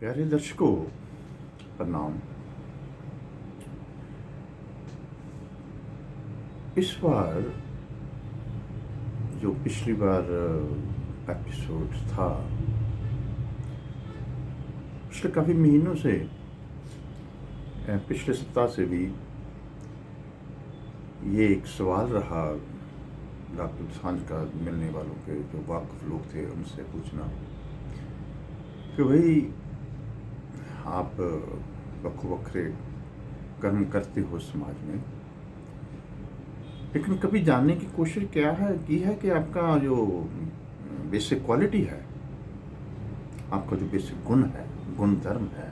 प्यारे दर्शकों, प्रणाम। इस बार जो पिछली बार एपिसोड था, पिछले काफ़ी महीनों से, पिछले सप्ताह से भी ये एक सवाल रहा डॉक्टर सांझ का मिलने वालों के जो वाकिफ लोग थे उनसे पूछना कि भाई आप बखो बखरे कर्म करते हो समाज में, लेकिन कभी जानने की कोशिश की है कि आपका जो बेसिक क्वालिटी है, आपका जो बेसिक गुण है, गुण धर्म है,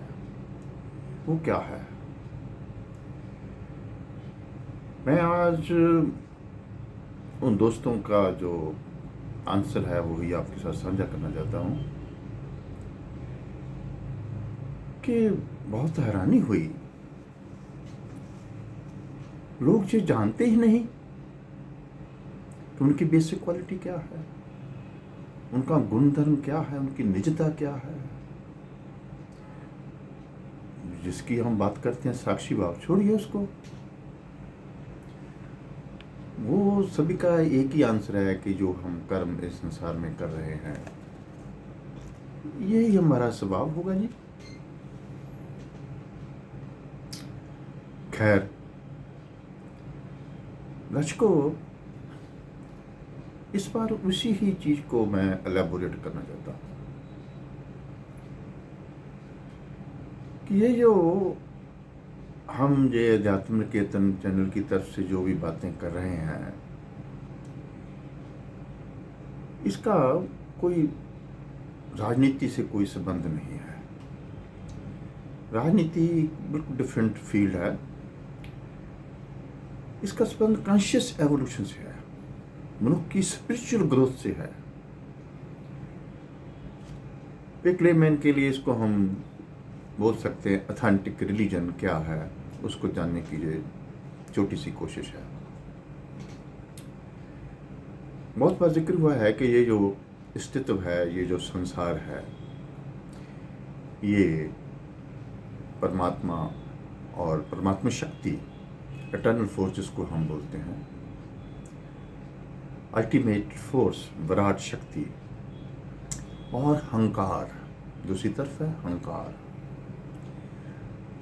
वो क्या है। मैं आज उन दोस्तों का जो आंसर है वो ही आपके साथ साझा करना चाहता हूँ कि बहुत हैरानी हुई, लोग ये जानते ही नहीं कि उनकी बेसिक क्वालिटी क्या है, उनका गुण धर्म क्या है, उनकी निजता क्या है। जिसकी हम बात करते हैं साक्षी भाव, छोड़िए उसको, वो सभी का एक ही आंसर है कि जो हम कर्म इस संसार में कर रहे हैं यही हमारा स्वभाव होगा जी। खैर दर्शकों, इस बार उसी ही चीज को मैं एलेबोरेट करना चाहता हूं कि ये जो हम ये अध्यात्म निकेतन चैनल की तरफ से जो भी बातें कर रहे हैं, इसका कोई राजनीति से कोई संबंध नहीं है। राजनीति बिल्कुल डिफरेंट फील्ड है। इसका संबंध कॉन्शियस एवोल्यूशन से है, मनुष्य की स्पिरिचुअल ग्रोथ से है। एक लेमैन के लिए इसको हम बोल सकते हैं ऑथेंटिक रिलीजन क्या है, उसको जानने की ये छोटी सी कोशिश है। बहुत बार जिक्र हुआ है कि ये जो अस्तित्व है, ये जो संसार है, ये परमात्मा और परमात्मा शक्ति, इटर्नल फोर्स जिसको हम बोलते हैं, अल्टीमेट फोर्स, विराट शक्ति, और अहंकार दूसरी तरफ है, अहंकार।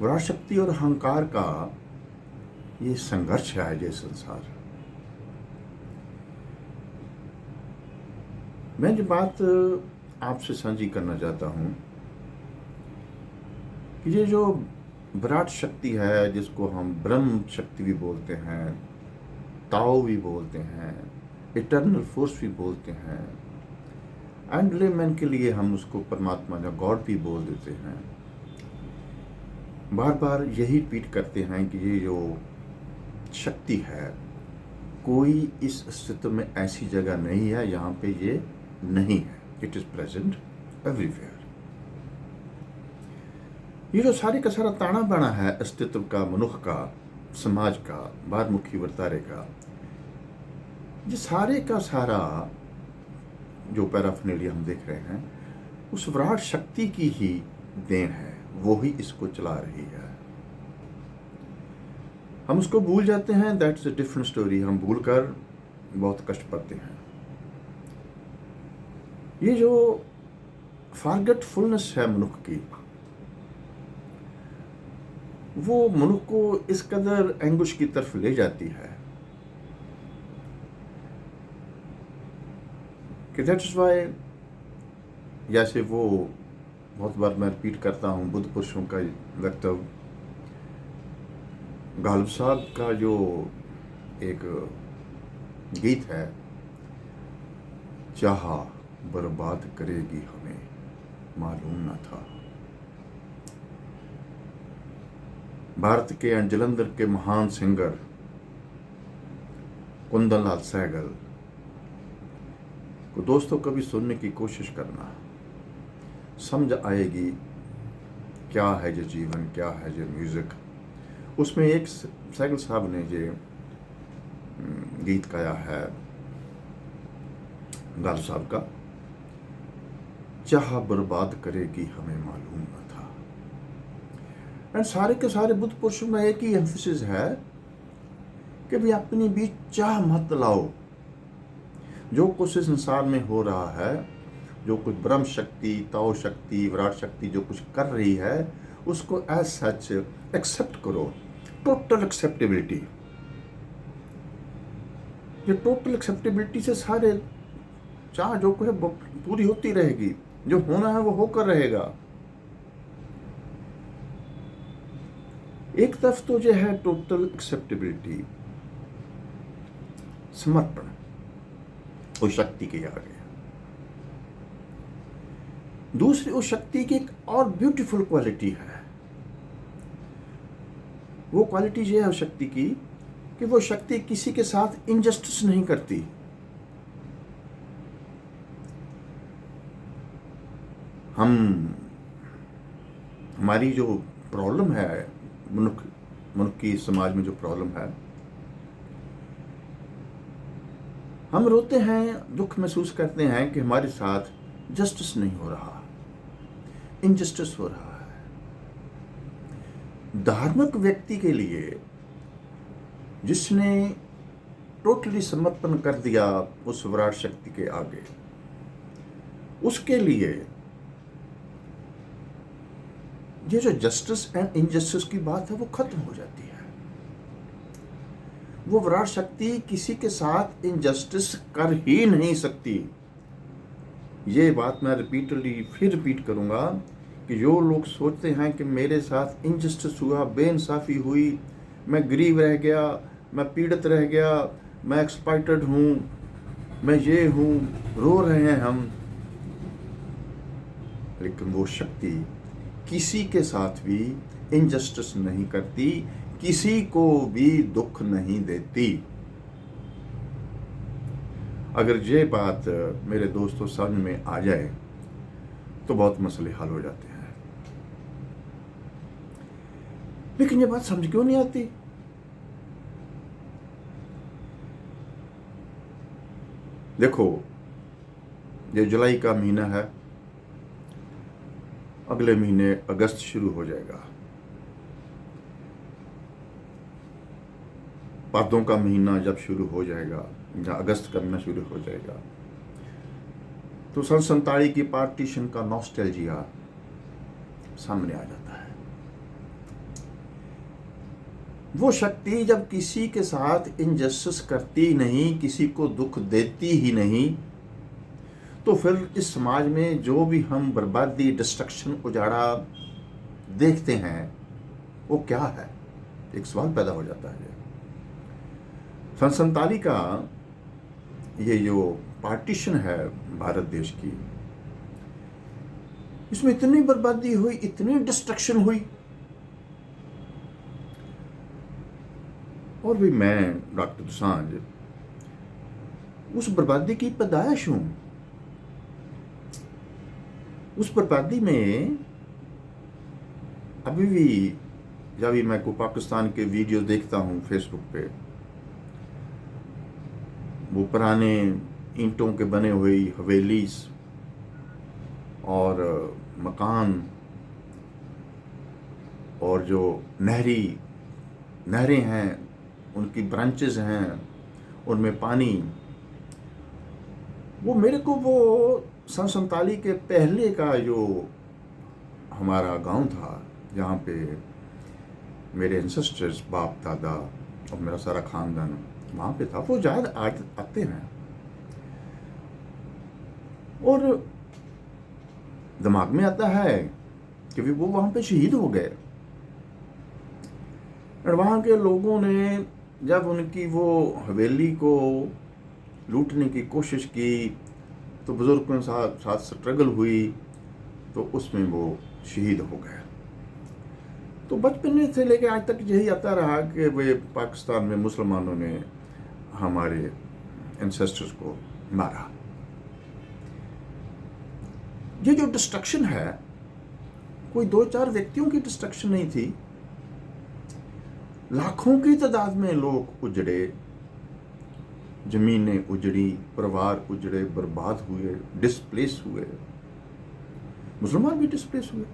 विराट शक्ति और अहंकार का ये संघर्ष है ये संसार। मैं जो बात आपसे साझी करना चाहता हूं कि ये जो विराट शक्ति है, जिसको हम ब्रह्म शक्ति भी बोलते हैं, ताओ भी बोलते हैं, इटर्नल फोर्स भी बोलते हैं, एंड लेमैन के लिए हम उसको परमात्मा या गॉड भी बोल देते हैं। बार बार यही रिपीट करते हैं कि ये जो शक्ति है, कोई इस अस्तित्व में ऐसी जगह नहीं है यहाँ पे ये नहीं है। It is present everywhere. ये जो सारे का सारा ताना बाना है अस्तित्व का, मनुष्य का, समाज का, बारमुखी वर्तारे का, ये सारे का सारा जो पैराफर्नेलिया हम देख रहे हैं, उस विराट शक्ति की ही देन है। वो ही इसको चला रही है। हम उसको भूल जाते हैं, दैट्स अ डिफरेंट स्टोरी। हम भूल कर बहुत कष्ट पाते हैं। ये जो फॉरगेटफुलनेस है मनुष्य की, वो मनुष्य को इस कदर एंगुश की तरफ ले जाती है कि दैट्स व्हाई, जैसे वो बहुत बार मैं रिपीट करता हूँ बुद्ध पुरुषों का वक्तव्य, गालिब साहब का जो एक गीत है, चाहा बर्बाद करेगी हमें मालूम न था। भारत के एंड जलंधर के महान सिंगर कुंदन लाल सहगल को दोस्तों कभी सुनने की कोशिश करना, समझ आएगी क्या है ये जीवन, क्या है ये म्यूजिक। उसमें एक सहगल साहब ने ये गीत गाया है गालिब साहब का, चाह बर्बाद करेगी हमें मालूम न था। एंड सारे के सारे बुद्ध पुरुषों में एक ही एम्फेसिस है कि भी अपने बीच चाह मत लाओ। जो कुछ इस संसार में हो रहा है, जो कुछ ब्रह्म शक्ति, ताओ शक्ति, विराट शक्ति जो कुछ कर रही है, उसको एज सच एक्सेप्ट करो। Total acceptability. ये टोटल एक्सेप्टेबिलिटी से सारे चाह जो कुछ है वो पूरी होती रहेगी। जो होना है वो होकर रहेगा। एक तरफ तो जो है टोटल एक्सेप्टेबिलिटी, समर्पण उस शक्ति के आगे। दूसरी उस शक्ति की एक और ब्यूटीफुल क्वालिटी है। वो क्वालिटी ये है उस शक्ति की कि वो शक्ति किसी के साथ इनजस्टिस नहीं करती। हमारी जो प्रॉब्लम है, मनुष्य की समाज में जो प्रॉब्लम है, हम रोते हैं, दुख महसूस करते हैं कि हमारे साथ जस्टिस नहीं हो रहा, इनजस्टिस हो रहा है। धार्मिक व्यक्ति के लिए, जिसने टोटली समर्पण कर दिया उस विराट शक्ति के आगे, उसके लिए ये जो जस्टिस एंड इनजस्टिस की बात है वो खत्म हो जाती है। वो विराट शक्ति किसी के साथ इनजस्टिस कर ही नहीं सकती। ये बात मैं फिर रिपीट करूंगा कि जो लोग सोचते हैं कि मेरे साथ इनजस्टिस हुआ, बेइंसाफी हुई, मैं गरीब रह गया, मैं पीड़ित रह गया, मैं एक्सप्लॉइटेड हूं, मैं ये हूं, रो रहे हैं हम, लेकिन वो शक्ति किसी के साथ भी इनजस्टिस नहीं करती, किसी को भी दुख नहीं देती। अगर ये बात मेरे दोस्तों समझ में आ जाए तो बहुत मसले हल हो जाते हैं। लेकिन ये बात समझ क्यों नहीं आती? देखो, ये जुलाई का महीना है, अगले महीने अगस्त शुरू हो जाएगा। बातों का महीना जब शुरू हो जाएगा, या अगस्त का महीना शुरू हो जाएगा, तो सन 47 की पार्टीशन का नॉस्टैल्जिया सामने आ जाता है। वो शक्ति जब किसी के साथ इनजस्टिस करती नहीं, किसी को दुख देती ही नहीं, तो फिर इस समाज में जो भी हम बर्बादी, डिस्ट्रक्शन, उजाड़ा देखते हैं वो क्या है? एक सवाल पैदा हो जाता है। सन 47 का ये जो पार्टीशन है भारत देश की, इसमें इतनी बर्बादी हुई, इतनी डिस्ट्रक्शन हुई, और भी मैं डॉक्टर दोसांझ उस बर्बादी की पैदाइश हूं। उस बर्बादी में अभी भी जब भी मैं को पाकिस्तान के वीडियो देखता हूं फेसबुक पे, वो पुराने ईंटों के बने हुई हवेली और मकान, और जो नहरें हैं, उनकी ब्रांचेस हैं, उनमें पानी, वो मेरे को वो सन 47 के पहले का जो हमारा गांव था, जहाँ पे मेरे एंसेस्टर्स, बाप दादा और मेरा सारा खानदान वहाँ पे था, वो याद आते हैं और दिमाग में आता है कि वो वहाँ पे शहीद हो गए। और वहाँ के लोगों ने जब उनकी वो हवेली को लूटने की कोशिश की, तो बुजुर्गों के साथ स्ट्रगल हुई, तो उसमें वो शहीद हो गए। तो बचपन से लेकर आज तक यही आता रहा कि वे पाकिस्तान में मुसलमानों ने हमारे एंसेस्टर्स को मारा। ये जो डिस्ट्रक्शन है, कोई 2-4 व्यक्तियों की डिस्ट्रक्शन नहीं थी, लाखों की तादाद में लोग उजड़े, जमीनें उजड़ी, परिवार उजड़े, बर्बाद हुए, डिस्प्लेस हुए। मुसलमान भी डिस्प्लेस हुए।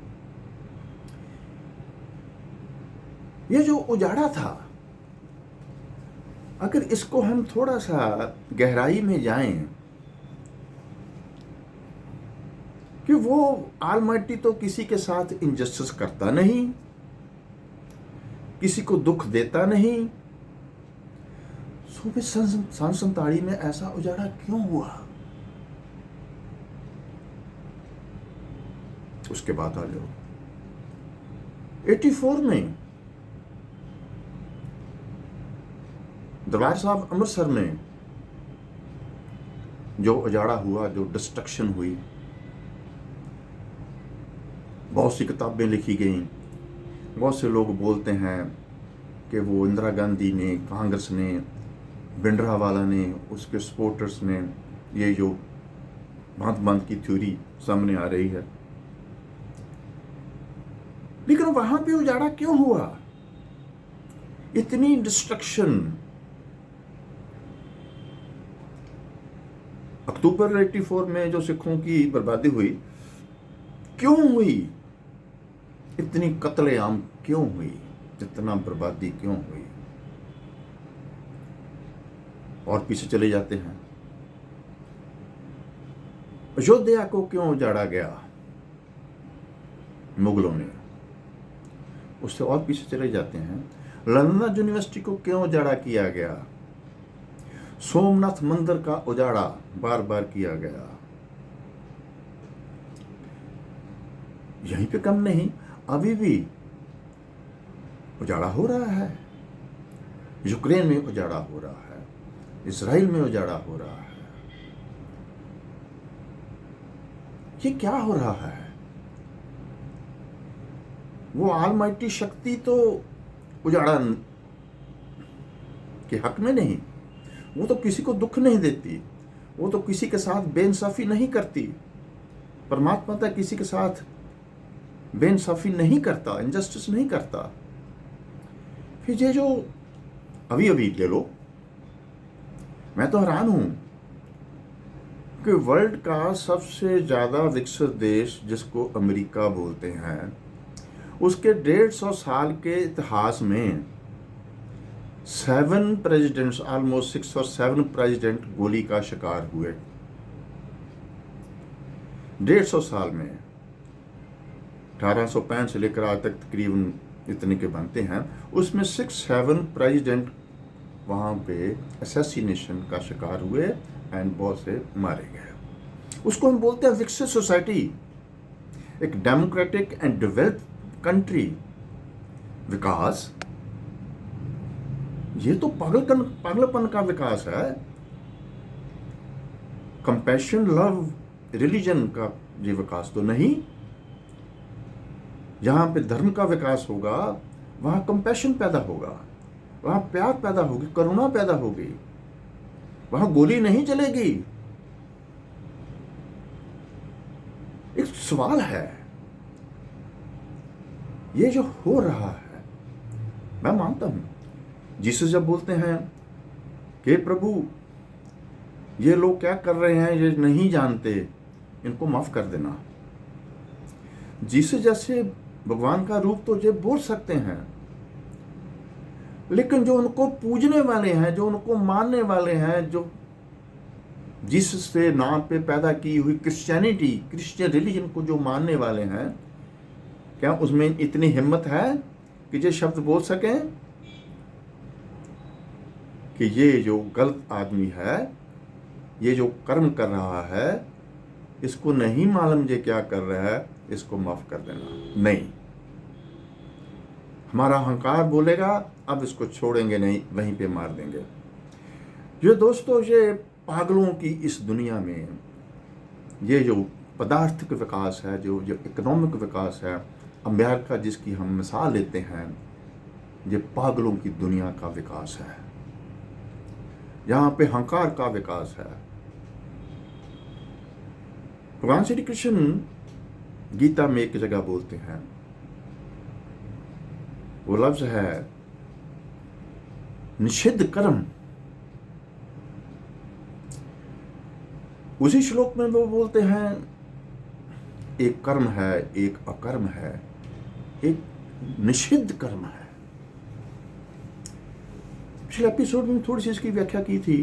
ये जो उजाड़ा था, अगर इसको हम थोड़ा सा गहराई में जाएं कि वो ऑलमाइटी तो किसी के साथ इनजस्टिस करता नहीं, किसी को दुख देता नहीं, सो फिर सन 47 में ऐसा उजाड़ा क्यों हुआ? उसके बाद आ जाओ 84 में दरबार साहब अमृतसर में जो उजाड़ा हुआ, जो डिस्ट्रक्शन हुई, बहुत सी किताबें लिखी गई, बहुत से लोग बोलते हैं कि वो इंदिरा गांधी ने, कांग्रेस ने, भिंडरावाला ने, उसके सपोर्टर्स ने, ये जो भांत की थ्योरी सामने आ रही है। लेकिन वहां पे उजाड़ा क्यों हुआ? इतनी डिस्ट्रक्शन अक्टूबर 84 में जो सिखों की बर्बादी हुई, क्यों हुई? इतनी कत्लेआम क्यों हुई? इतना बर्बादी क्यों हुई? और पीछे चले जाते हैं, अयोध्या को क्यों उजाड़ा गया मुगलों ने? उससे और पीछे चले जाते हैं, लंदन यूनिवर्सिटी को क्यों उजाड़ा किया गया? सोमनाथ मंदिर का उजाड़ा बार बार किया गया। यहीं पे कम नहीं, अभी भी उजाड़ा हो रहा है। यूक्रेन में उजाड़ा हो रहा है, इजराइल में उजाड़ा हो रहा है। ये क्या हो रहा है? वो ऑलमाइटी शक्ति तो उजाड़ा के हक में नहीं, वो तो किसी को दुख नहीं देती, वो तो किसी के साथ बेइंसाफी नहीं करती। परमात्मा तो किसी के साथ बेइंसाफी नहीं करता, इनजस्टिस नहीं करता। फिर ये जो अभी अभी ले लो, मैं तो हैरान हूं कि वर्ल्ड का सबसे ज्यादा विकसित देश जिसको अमेरिका बोलते हैं, उसके 150 साल के इतिहास में 7 प्रेसिडेंट्स, ऑलमोस्ट 6 और 7 प्रेसिडेंट गोली का शिकार हुए 150 साल में। 1865 से लेकर आज तक तकरीबन इतने के बनते हैं, उसमें 6-7 प्रेसिडेंट वहां पे असैसिनेशन का शिकार हुए एंड बहुत से मारे गए। उसको हम बोलते हैं विकसित सोसाइटी, एक डेमोक्रेटिक एंड डेवलप्ड कंट्री। विकास, ये तो पागलपन का विकास है। कंपैशन, लव, रिलीजन का ये विकास तो नहीं। जहां पे धर्म का विकास होगा, वहां कंपैशन पैदा होगा, वहां प्यार पैदा होगी, करुणा पैदा होगी, वहां गोली नहीं चलेगी। एक सवाल है, ये जो हो रहा है, मैं मानता हूं जीसस जब बोलते हैं कि प्रभु ये लोग क्या कर रहे हैं, ये नहीं जानते, इनको माफ कर देना। जीसस जैसे भगवान का रूप तो ये बोल सकते हैं, लेकिन जो उनको पूजने वाले हैं, जो उनको मानने वाले हैं, जो जीसस के नाम पे पैदा की हुई क्रिश्चियनिटी, क्रिश्चियन रिलीजन को जो मानने वाले हैं, क्या उसमें इतनी हिम्मत है कि ये शब्द बोल सकें कि ये जो गलत आदमी है, ये जो कर्म कर रहा है, इसको नहीं मालूम ये क्या कर रहा है, इसको माफ कर देना? नहीं। हमारा अहंकार बोलेगा अब इसको छोड़ेंगे नहीं, वहीं पे मार देंगे। ये दोस्तों, ये पागलों की इस दुनिया में ये जो पदार्थिक विकास है, जो इकोनॉमिक विकास है, अमेरिका जिसकी हम मिसाल लेते हैं, ये पागलों की दुनिया का विकास है। यहाँ पे अहंकार का विकास है। भगवान श्री कृष्ण गीता में एक जगह बोलते हैं, वो लफ्ज है निषिद्ध कर्म। उसी श्लोक में वो बोलते हैं एक कर्म है, एक अकर्म है, एक निषिद्ध कर्म है। पिछले एपिसोड में थोड़ी सी इसकी व्याख्या की थी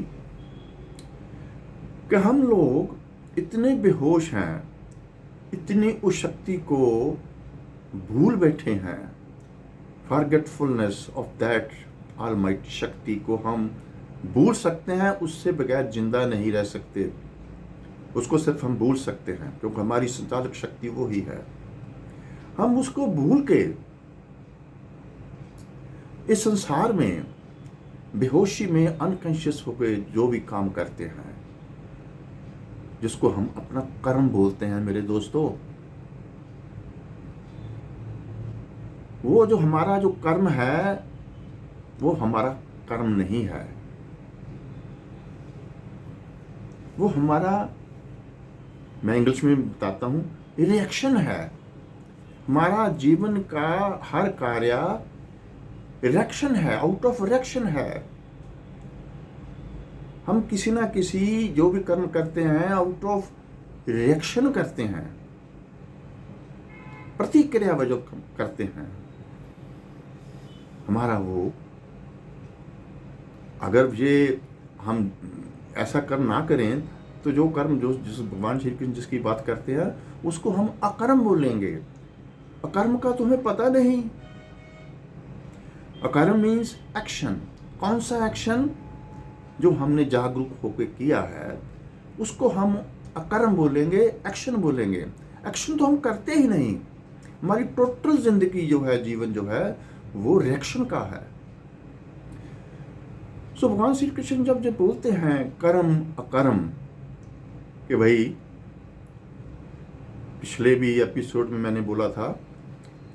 कि हम लोग इतने बेहोश हैं, इतनी उस शक्ति को भूल बैठे हैं, फॉरगेटफुलनेस ऑफ दैट ऑलमाइटी शक्ति को हम भूल सकते हैं, उससे बगैर जिंदा नहीं रह सकते। उसको सिर्फ हम भूल सकते हैं क्योंकि हमारी संचालक शक्ति वो ही है। हम उसको भूल के इस संसार में बेहोशी में अनकॉन्शियस होकर जो भी काम करते हैं, जिसको हम अपना कर्म बोलते हैं मेरे दोस्तों, वो जो हमारा जो कर्म है वो हमारा कर्म नहीं है, वो हमारा, मैं इंग्लिश में बताता हूं, रिएक्शन है। हमारा जीवन का हर कार्य रिएक्शन है, आउट ऑफ रिएक्शन है। हम किसी ना किसी जो भी कर्म करते हैं आउट ऑफ रिएक्शन करते हैं, प्रतिक्रिया वजह करते हैं। हमारा वो, अगर ये हम ऐसा कर्म ना करें तो जो कर्म जो जिस भगवान श्री कृष्ण जिसकी बात करते हैं उसको हम अकर्म बोलेंगे। अकर्म का तुम्हें पता नहीं। अकर्म मीन्स एक्शन। कौन सा एक्शन? जो हमने जागरूक होकर किया है उसको हम अकर्म बोलेंगे, एक्शन बोलेंगे। एक्शन तो हम करते ही नहीं। हमारी टोटल जिंदगी जो है, जीवन जो है, वो रिएक्शन का है। सो भगवान श्री कृष्ण जब बोलते हैं कर्म अकर्म, कि भाई पिछले भी एपिसोड में मैंने बोला था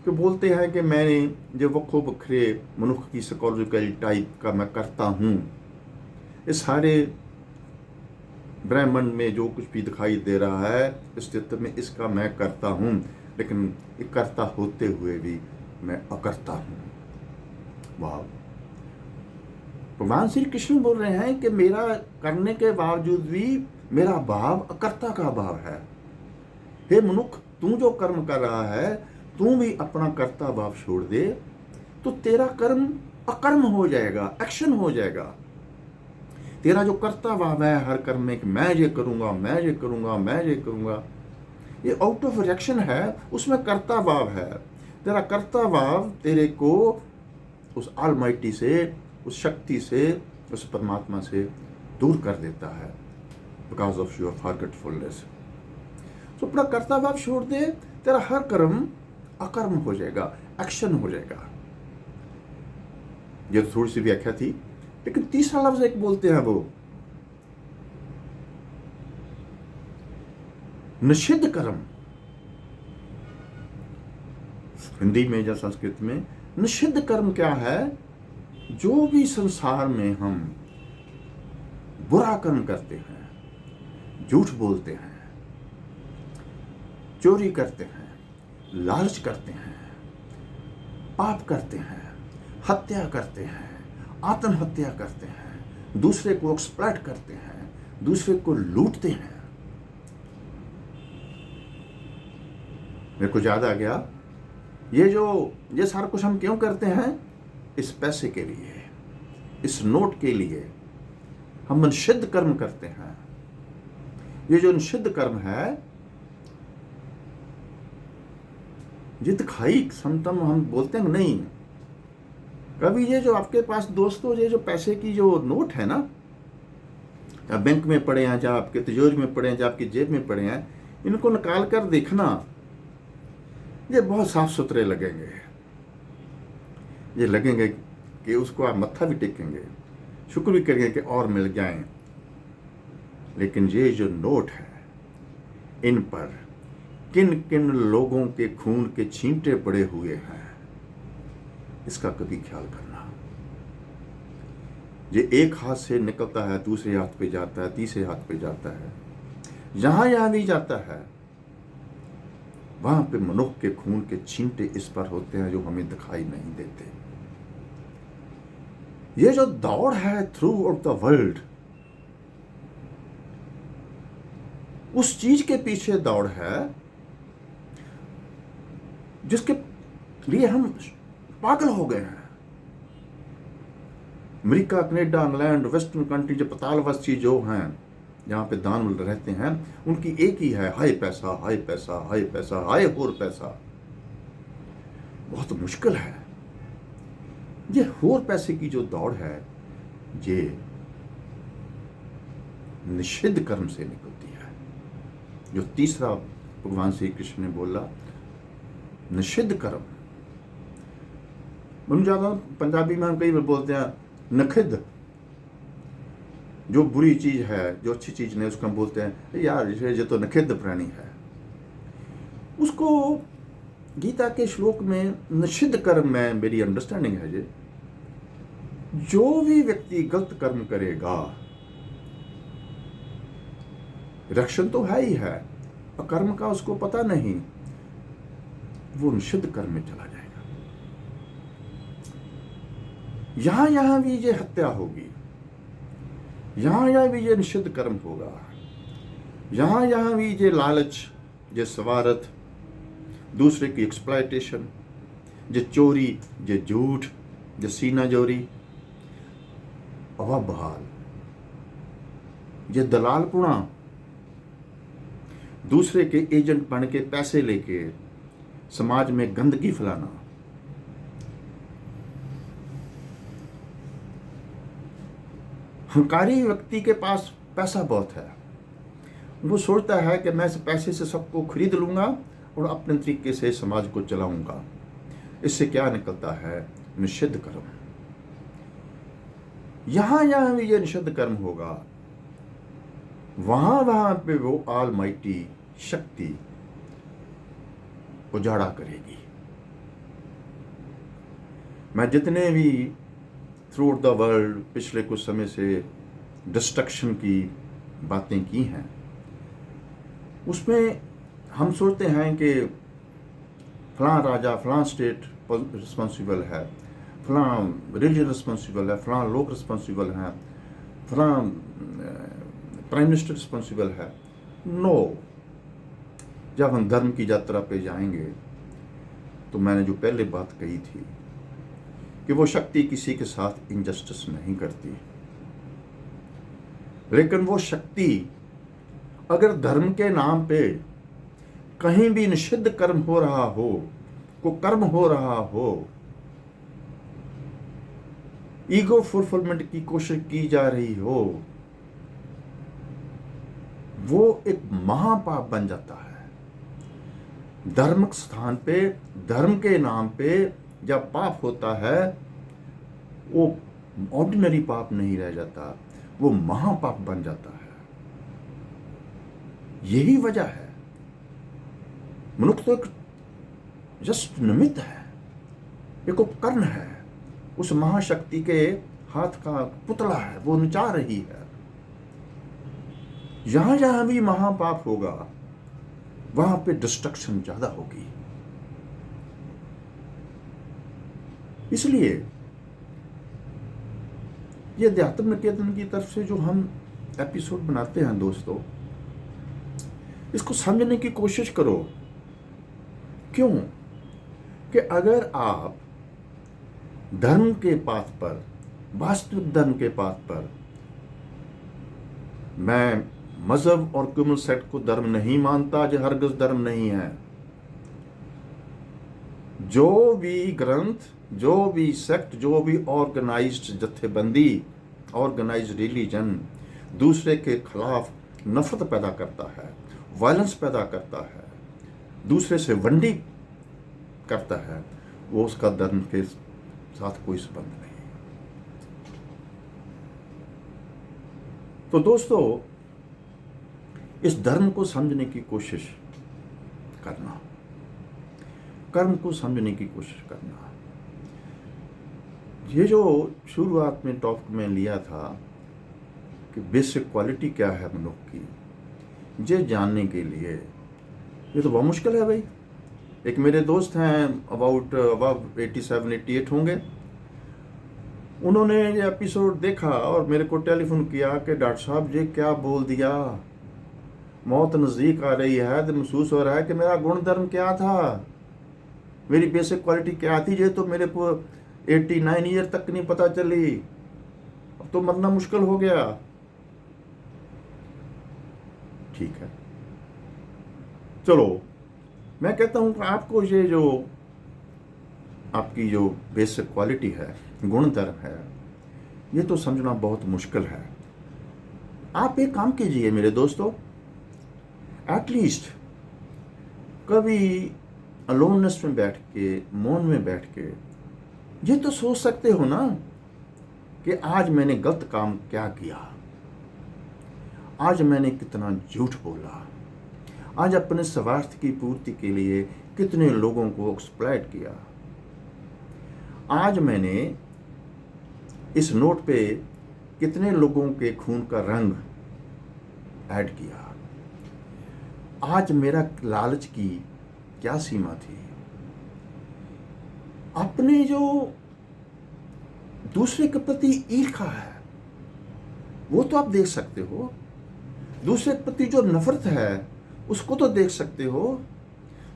कि बोलते हैं कि मैंने जो वक्रो बखरे मनुष्य की साइकोलॉजिकल टाइप का मैं करता हूँ, इस सारे ब्रह्मांड में जो कुछ भी दिखाई दे रहा है अस्तित्व में, इसका मैं करता हूँ, लेकिन ये करता होते हुए भी मैं अकर्ता हूँ। वाह! भगवान श्री कृष्ण बोल रहे हैं कि मेरा करने के बावजूद भी मेरा भाव अकर्ता का भाव है। हे मनुष्य, तू जो कर्म कर रहा है, तू भी अपना कर्ता भाव छोड़ दे तो तेरा कर्म अकर्म हो जाएगा, एक्शन हो जाएगा। तेरा जो कर्ता भाव है हर कर्म में कि मैं ये करूंगा, मैं ये करूंगा, मैं ये करूंगा, ये आउट ऑफ रिएक्शन है, उसमें कर्ता भाव है। तेरा कर्ता भाव तेरे को उस ऑलमाइटी से, उस शक्ति से, उस परमात्मा से दूर कर देता है, बिकॉज ऑफ योर फॉरगेटफुलनेस। तो अपना कर्ता भाव छोड़ दे, तेरा हर कर्म अकर्म हो जाएगा, एक्शन हो जाएगा। ये थोड़ी सी व्याख्या थी, लेकिन तीसरा लफ्ज एक बोलते हैं वो निषिद्ध कर्म। हिंदी में या संस्कृत में निषिद्ध कर्म क्या है? जो भी संसार में हम बुरा कर्म करते हैं, झूठ बोलते हैं, चोरी करते हैं, लालच करते हैं, पाप करते हैं, हत्या करते हैं, आत्महत्या करते हैं, दूसरे को एक्सप्लॉइट करते हैं, दूसरे को लूटते हैं। मेरे को याद आ गया, ये सारा कुछ हम क्यों करते हैं? इस पैसे के लिए, इस नोट के लिए हम निषिद्ध कर्म करते हैं। ये जो निषिद्ध कर्म है, ये दिखाई समतम हम बोलते हैं नहीं। कभी ये जो आपके पास दोस्तों, ये जो पैसे की जो नोट है ना, या बैंक में पड़े हैं, या आपके तिजोरी में पड़े हैं, या आपकी जेब में पड़े हैं, इनको निकाल कर देखना, ये बहुत साफ सुथरे लगेंगे। ये लगेंगे कि उसको आप मत्था भी टेकेंगे, शुक्र भी करेंगे कि और मिल जाएं। लेकिन ये जो नोट है, इन पर किन किन लोगों के खून के छींटे पड़े हुए हैं, इसका कभी ख्याल करना। ये एक हाथ से निकलता है, दूसरे हाथ पे जाता है, तीसरे हाथ पे जाता है, जहां भी जाता है वहां पे मनुष्य के खून के छींटे इस पर होते हैं जो हमें दिखाई नहीं देते। ये जो दौड़ है थ्रू आउट द वर्ल्ड, उस चीज के पीछे दौड़ है जिसके लिए हम पागल हो गए हैं। America, Canada, England, western country, जो पतालवासी जो हैं, जहाँ पे दानव रहते हैं, उनकी एक ही है, हाय पैसा, हाय पैसा, हाय पैसा, हाय और पैसा। बहुत मुश्किल है। ये होर पैसे की जो दौड़ है, ये निषिद्ध कर्म से निकलती है। जो तीसरा भगवान श्री कृष्ण ने बोला, निषिद्ध कर्म, हम ज्यादा पंजाबी में हम कई बार बोलते हैं नखिद। जो बुरी चीज है, जो अच्छी चीज नहीं, उसको हम बोलते हैं यार ये तो नखिद प्राणी है। उसको गीता के श्लोक में निषिद्ध कर्म में मेरी अंडरस्टैंडिंग है, ये जो भी व्यक्ति गलत कर्म करेगा, रक्षण तो है ही है, और कर्म का उसको पता नहीं, वो निषिद्ध कर्म में चला जाएगा। यहां यहां भी ये हत्या होगी, यहां यहां भी ये निषिद्ध कर्म होगा, यहां यहां भी ये लालच, ये स्वार्थ, दूसरे की एक्सप्लॉयटेशन, ये चोरी, ये झूठ, ये सीना जोरी, अवबहाल, ये दलालपुणा, दूसरे के एजेंट बन के पैसे लेके समाज में गंदगी फैलाना, हंकारी व्यक्ति के पास पैसा बहुत है, वो सोचता है कि मैं इस पैसे से सबको खरीद लूंगा और अपने तरीके से समाज को चलाऊंगा। इससे क्या निकलता है? निषिद्ध कर्म। यहां यहां भी ये निषिद्ध कर्म होगा, वहां वहां पे वो ऑलमाइटी शक्ति उजाड़ा करेगी। मैं जितने भी थ्रू आउट द वर्ल्ड पिछले कुछ समय से डिस्ट्रक्शन की बातें की हैं, उसमें हम सोचते हैं कि फलां राजा, फलां स्टेट रिस्पॉन्सिबल है, फलां रिलीजन रिस्पॉन्सिबल है, फलां लोग रिस्पॉन्सिबल हैं, फलां प्राइम मिनिस्टर रिस्पॉन्सिबल है। नो, जब हम धर्म की यात्रा पे जाएंगे तो मैंने जो पहले बात कही थी कि वो शक्ति किसी के साथ इनजस्टिस नहीं करती, लेकिन वो शक्ति अगर धर्म के नाम पे कहीं भी निषिद्ध कर्म हो रहा हो, को कर्म हो रहा हो, ईगो फुलफिलमेंट की कोशिश की जा रही हो, वो एक महापाप बन जाता है। धर्म स्थान पे, धर्म के नाम पे जब पाप होता है, वो ऑर्डिनरी पाप नहीं रह जाता, वो महापाप बन जाता है। यही वजह है, मनुष्य तो एक जस्ट निमित्त है, एक उपकरण है, उस महाशक्ति के हाथ का पुतला है, वो नचा रही है। जहां जहां भी महापाप होगा, वहां पे डिस्ट्रक्शन ज्यादा होगी। इसलिए ये अध्यात्म निकेतन की तरफ से जो हम एपिसोड बनाते हैं दोस्तों, इसको समझने की कोशिश करो। क्यों? कि अगर आप धर्म के पाथ पर, वास्तविक धर्म के पाथ पर, मैं मजहब और कम्युनल सेक्ट को धर्म नहीं मानता, जो हरगिज़ धर्म नहीं है। जो भी ग्रंथ, जो भी सेक्ट, जो भी ऑर्गेनाइज्ड जत्थेबंदी, ऑर्गेनाइज्ड रिलीजन दूसरे के खिलाफ नफरत पैदा करता है, वायलेंस पैदा करता है, दूसरे से वंडी करता है, वो उसका धर्म के साथ कोई संबंध नहीं। तो दोस्तों, इस धर्म को समझने की कोशिश करना, कर्म को समझने की कोशिश करना। ये जो शुरुआत में टॉपिक में लिया था कि बेसिक क्वालिटी क्या है मनुष्य की, ये जानने के लिए ये तो बहुत मुश्किल है भाई। एक मेरे दोस्त हैं, अबाउट 87-88 होंगे, उन्होंने ये एपिसोड देखा और मेरे को टेलीफोन किया कि डॉक्टर साहब ये क्या बोल दिया, मौत नज़दीक आ रही है तो महसूस हो रहा है कि मेरा गुण धर्म क्या था। मेरी बेसिक क्वालिटी क्या थी ये तो मेरे को 89 ईयर तक नहीं पता चली, अब तो मरना मुश्किल हो गया। ठीक है, चलो मैं कहता हूं कि आपको ये जो आपकी जो बेसिक क्वालिटी है, गुण धर्म है, ये तो समझना बहुत मुश्किल है। आप एक काम कीजिए मेरे दोस्तों, एटलीस्ट कभी अलोननेस में बैठ के, मौन में बैठ के ये तो सोच सकते हो ना कि आज मैंने गलत काम क्या किया, आज मैंने कितना झूठ बोला, आज अपने स्वार्थ की पूर्ति के लिए कितने लोगों को एक्सप्लॉइट किया, आज मैंने इस नोट पे कितने लोगों के खून का रंग ऐड किया, आज मेरा लालच की क्या सीमा थी। अपने जो दूसरे के प्रति ईर्ष्या है वो तो आप देख सकते हो, दूसरे के प्रति जो नफरत है उसको तो देख सकते हो।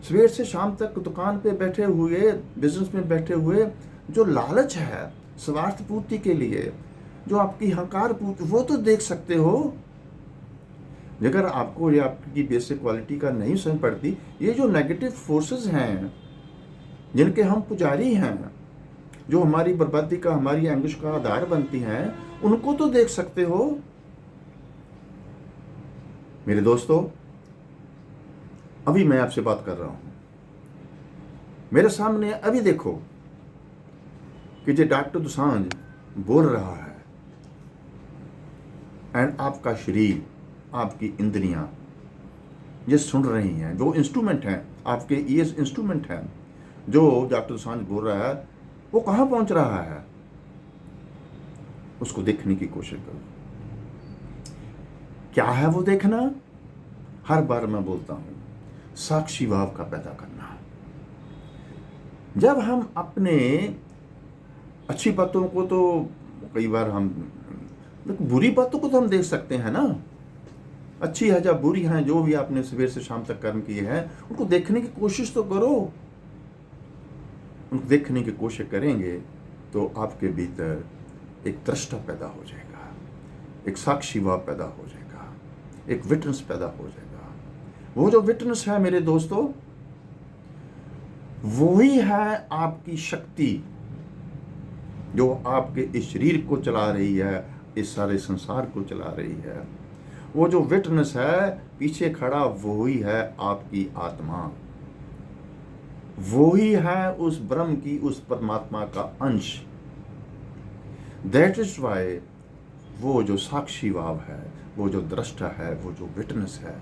सवेर से शाम तक दुकान पे बैठे हुए, बिजनेस में बैठे हुए जो लालच है स्वार्थ पूर्ति के लिए, जो आपकी हंकार पूर्ति, वो तो देख सकते हो। अगर आपको ये आपकी बेसिक क्वालिटी का नहीं समझ पड़ती, ये जो नेगेटिव फोर्सेस हैं जिनके हम पुजारी हैं, जो हमारी बर्बादी का, हमारी अंकुश का आधार बनती हैं, उनको तो देख सकते हो। मेरे दोस्तों, अभी मैं आपसे बात कर रहा हूं, मेरे सामने अभी देखो कि जो डॉक्टर दोसांझ बोल रहा है, एंड आपका शरीर, आपकी इंद्रियां ये सुन रही हैं, जो इंस्ट्रूमेंट हैं, आपके ईयर्स इंस्ट्रूमेंट हैं, जो डॉक्टर दोसांझ बोल रहा है वो कहां पहुंच रहा है, उसको देखने की कोशिश करो। क्या है वो देखना? हर बार मैं बोलता हूं, साक्षी भाव का पैदा करना। जब हम अपने अच्छी बातों को तो कई बार हम, बुरी बातों को तो हम देख सकते हैं ना, अच्छी है या बुरी है, जो भी आपने सवेर से शाम तक कर्म किए हैं उनको देखने की कोशिश तो करो। उनको देखने की कोशिश करेंगे तो आपके भीतर एक दृष्टा पैदा हो जाएगा, एक साक्षी भाव पैदा हो जाएगा, एक विटनेस पैदा हो जाएगा। वो जो विटनेस है मेरे दोस्तों, वही है आपकी शक्ति जो आपके इस शरीर को चला रही है, इस सारे संसार को चला रही है। वो जो विटनेस है पीछे खड़ा, वही है आपकी आत्मा, वही है उस ब्रह्म की, उस परमात्मा का अंश। दैट इज वाई वो जो साक्षी भाव है, वो जो दृष्टा है, वो जो विटनेस है,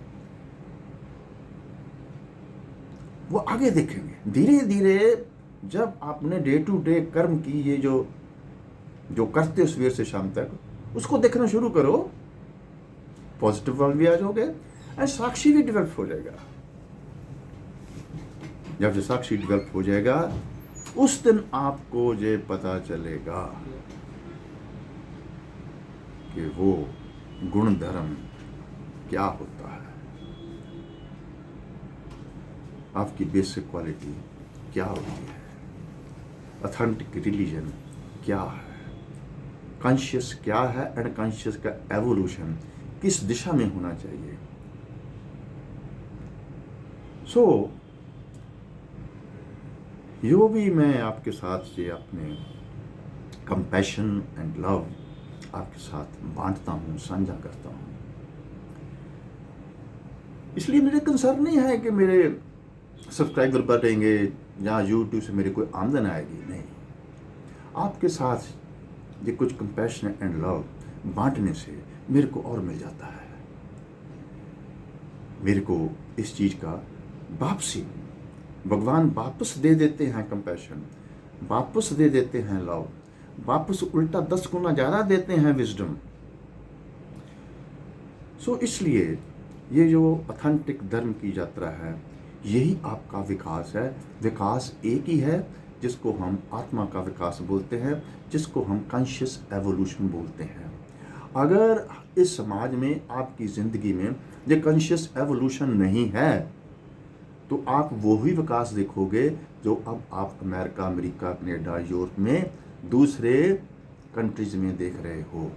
वो आगे देखेंगे धीरे धीरे। जब आपने डे टू डे कर्म की, ये जो करते हो सवेर से शाम तक, उसको देखना शुरू करो, पॉजिटिव वाल भी आ जाओगे एंड साक्षी भी डेवलप हो जाएगा। जब जो साक्षी डेवलप हो जाएगा, उस दिन आपको ये पता चलेगा कि वो गुण धर्म क्या होता है, आपकी बेसिक क्वालिटी क्या होती है, ऑथेंटिक रिलीजन क्या है, कॉन्शियस क्या है, एंड कॉन्शियस का एवोल्यूशन किस दिशा में होना चाहिए। सो जो भी मैं आपके साथ से अपने कंपैशन एंड लव आपके साथ बांटता हूँ, साझा करता हूँ, इसलिए मेरे कंसर्न नहीं है कि मेरे सब्सक्राइबर बढ़ेंगे या यूट्यूब से मेरी कोई आमदन आएगी, नहीं। आपके साथ ये कुछ कंपैशन एंड लव बांटने से मेरे को और मिल जाता है। मेरे को इस चीज का वापसी भगवान वापस दे देते हैं, कंपैशन वापस दे देते हैं, लव वापस उल्टा 10 गुना ज्यादा देते हैं, विजडम। सो इसलिए ये जो ऑथेंटिक धर्म की यात्रा है, यही आपका विकास है। विकास एक ही है जिसको हम आत्मा का विकास बोलते हैं, जिसको हम कॉन्शियस एवोल्यूशन बोलते हैं। अगर इस समाज में, आपकी जिंदगी में ये कॉन्शियस एवोल्यूशन नहीं है, तो आप वो ही विकास देखोगे जो अब आप अमेरिका, कनाडा, यूरोप में दूसरे कंट्रीज में देख रहे हो।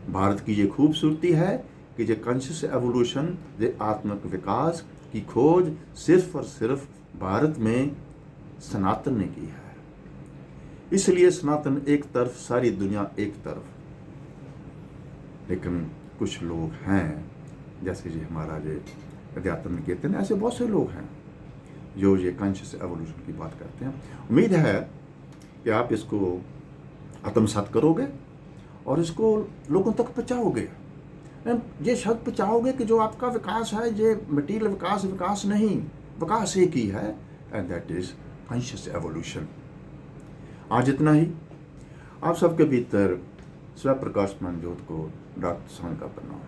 भारत की ये खूबसूरती है कि ये कॉन्शियस एवोल्यूशन, ये आत्मिक विकास की खोज सिर्फ और सिर्फ भारत में सनातन ने की है। इसलिए सनातन एक तरफ, सारी दुनिया एक तरफ। लेकिन कुछ लोग हैं, जैसे जी हमारा ये अध्यात्म निकेतन, ऐसे बहुत से लोग हैं जो ये कॉन्शियस एवोल्यूशन की बात करते हैं। उम्मीद है कि आप इसको आत्मसात करोगे और इसको लोगों तक पहुँचाओगे। ये शब्द पहुँचाओगे कि जो आपका विकास है ये मटीरियल विकास नहीं, विकास एक ही है, and that is conscious evolution. आज इतना ही। आप सबके भीतर स्व प्रकाशमान ज्योत को डाक का बनाओ।